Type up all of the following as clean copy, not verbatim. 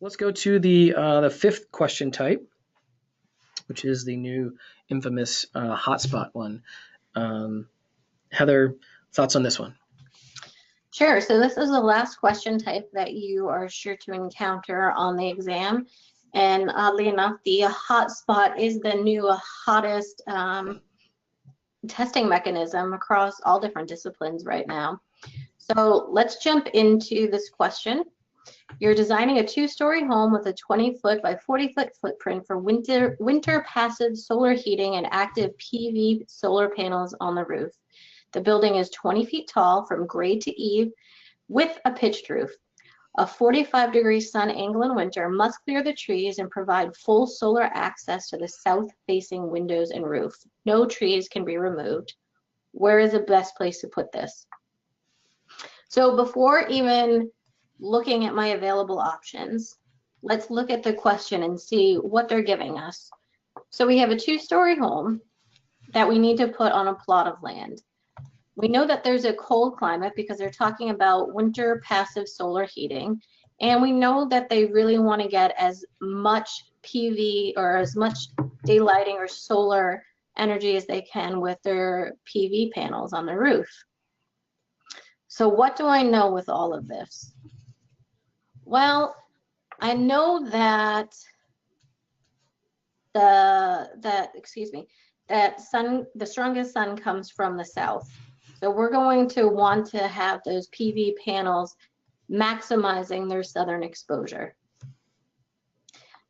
Let's go to the fifth question type, which is the new infamous hotspot one. Heather, thoughts on this one? Sure. So this is the last question type that you are sure to encounter on the exam. And oddly enough, the hotspot is the new hottest testing mechanism across all different disciplines right now. So let's jump into this question. You're designing a 2-story home with a 20-foot by 40-foot footprint for winter passive solar heating and active PV solar panels on the roof. The building is 20 feet tall from grade to eave with a pitched roof. A 45-degree sun angle in winter must clear the trees and provide full solar access to the south-facing windows and roof. No trees can be removed. Where is the best place to put this? So before even looking at my available options, let's look at the question and see what they're giving us. So we have a 2-story home that we need to put on a plot of land. We know that there's a cold climate because they're talking about winter passive solar heating. And we know that they really want to get as much PV or as much daylighting or solar energy as they can with their PV panels on the roof. So what do I know with all of this? Well, I know that the strongest sun comes from the south. So we're going to want to have those PV panels maximizing their southern exposure.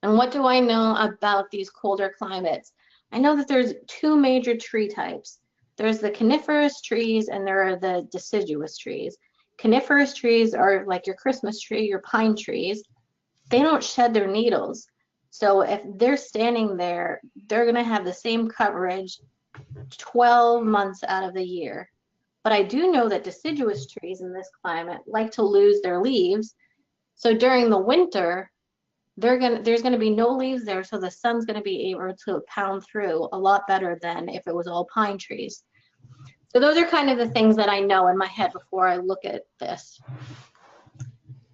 And what do I know about these colder climates? I know that there's 2 major tree types. There's the coniferous trees and there are the deciduous trees. Coniferous trees are like your Christmas tree, your pine trees. They don't shed their needles. So if they're standing there, they're going to have the same coverage 12 months out of the year. But I do know that deciduous trees in this climate like to lose their leaves. So during the winter, there's going to be no leaves there, so the sun's going to be able to pound through a lot better than if it was all pine trees. So those are kind of the things that I know in my head before I look at this.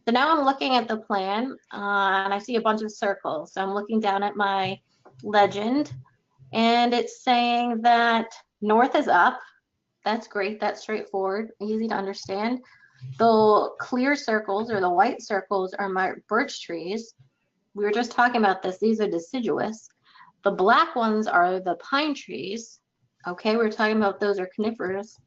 So now I'm looking at the plan and I see a bunch of circles. So I'm looking down at my legend and it's saying that north is up. That's great. That's straightforward, easy to understand. The clear circles or the white circles are my birch trees. We were just talking about this. These are deciduous. The black ones are the pine trees. Okay, we're talking about those are coniferous.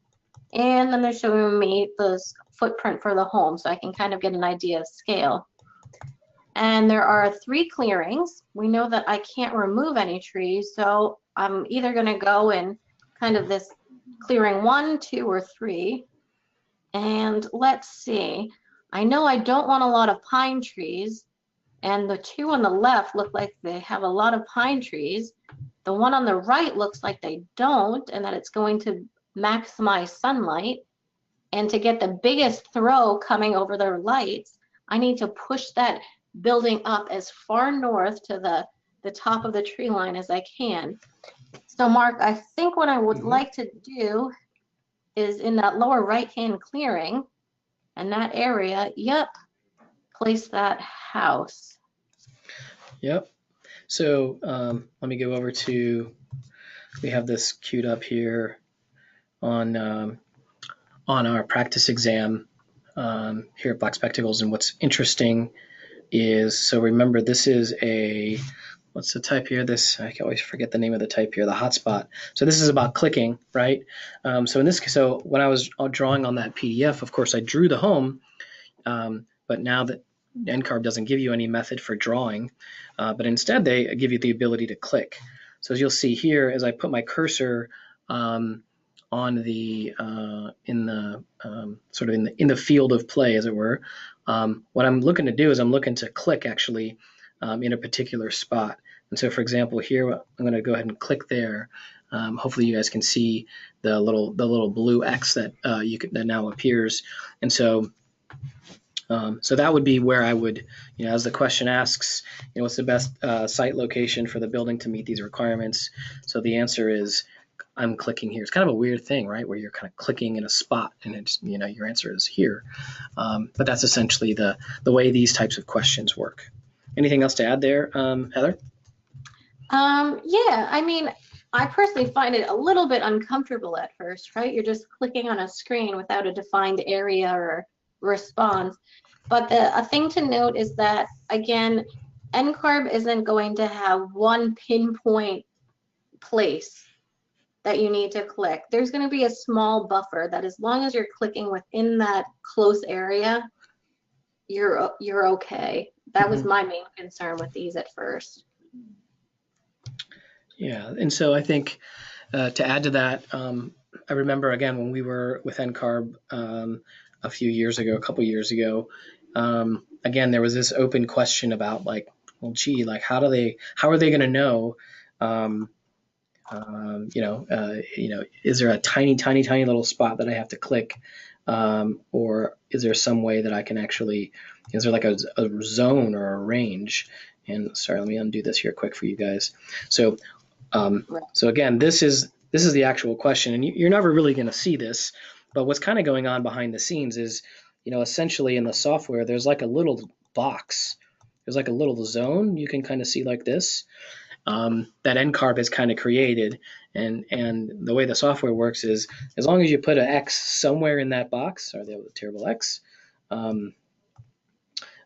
And then they're showing me the footprint for the home so I can kind of get an idea of scale. And there are 3 clearings. We know that I can't remove any trees, so I'm either going to go in kind of this clearing 1, 2, or 3. And let's see. I know I don't want a lot of pine trees. And the 2 on the left look like they have a lot of pine trees. The one on the right looks like they don't, and that it's going to maximize sunlight. And to get the biggest throw coming over their lights, I need to push that building up as far north to the top of the tree line as I can. So Mark, I think what I would like to do is in that lower right-hand clearing, and that area, yep, place that house. Yep. So let me go over to, we have this queued up here on our practice exam here at Black Spectacles. And what's interesting is, so remember this is a, what's the type here? This, I can always forget the name of the type here, the hotspot. So this is about clicking, right? So in this case, so when I was drawing on that PDF, of course I drew the home, but now that NCARB doesn't give you any method for drawing, but instead they give you the ability to click. So as you'll see here, as I put my cursor on the in the field of play, as it were, what I'm looking to do is I'm looking to click actually in a particular spot. And so, for example, here I'm going to go ahead and click there. Hopefully, you guys can see the little blue X that that now appears. And so. So that would be where I would, as the question asks, what's the best site location for the building to meet these requirements? So the answer is, I'm clicking here. It's kind of a weird thing, right? Where you're kind of clicking in a spot and it's, your answer is here. But that's essentially the way these types of questions work. Anything else to add there, Heather? Yeah, I mean, I personally find it a little bit uncomfortable at first, right? You're just clicking on a screen without a defined area or response. But a thing to note is that, again, NCARB isn't going to have one pinpoint place that you need to click. There's going to be a small buffer that, as long as you're clicking within that close area, you're okay. That was Mm-hmm. my main concern with these at first. Yeah, and so I think to add to that, I remember again when we were with NCARB a few years ago, a couple years ago. Again, there was this open question about like, well, gee, like how are they going to know? Um, is there a tiny, tiny, tiny little spot that I have to click, or is there some way that I can actually? Is there like a zone or a range? And sorry, let me undo this here quick for you guys. So Right. so again, this is the actual question, and you're never really going to see this. But what's kind of going on behind the scenes is, essentially in the software, there's like a little box. There's like a little zone you can kind of see like this, that NCARB has kind of created. And the way the software works is, as long as you put an X somewhere in that box, or the terrible X, um,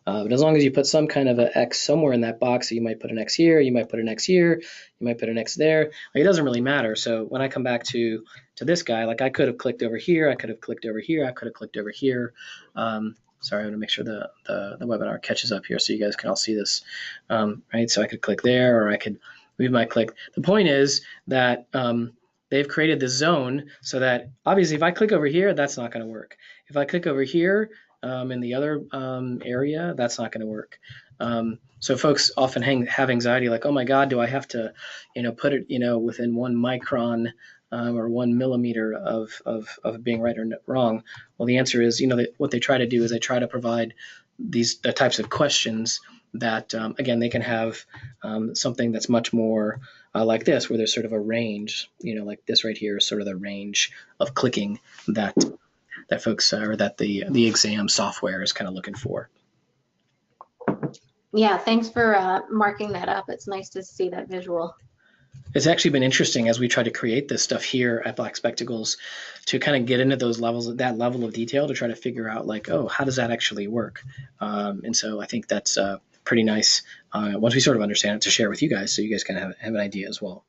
but as long as you put some kind of an X somewhere in that box, so you might put an X here, you might put an X here, you might put an X there. Like, it doesn't really matter. So when I come back to this guy, like I could have clicked over here, I could have clicked over here, I could have clicked over here. Sorry, I want to make sure the webinar catches up here so you guys can all see this. Right, so I could click there, or I could move my click. The point is that they've created this zone so that obviously if I click over here, that's not going to work. If I click over here, in the other area, that's not going to work. So folks often have anxiety, like, oh my God, do I have to, put it, within 1 micron or 1 millimeter of being right or wrong? Well, the answer is, what they try to do is they try to provide the types of questions that, again, they can have something that's much more like this, where there's sort of a range, like this right here is sort of the range of clicking that folks or that the exam software is kind of looking for. Yeah, thanks for marking that up. It's nice to see that visual. It's actually been interesting as we try to create this stuff here at Black Spectacles to kind of get into those levels, that level of detail, to try to figure out like, oh, how does that actually work? And so I think that's pretty nice once we sort of understand it, to share with you guys, so you guys can have an idea as well.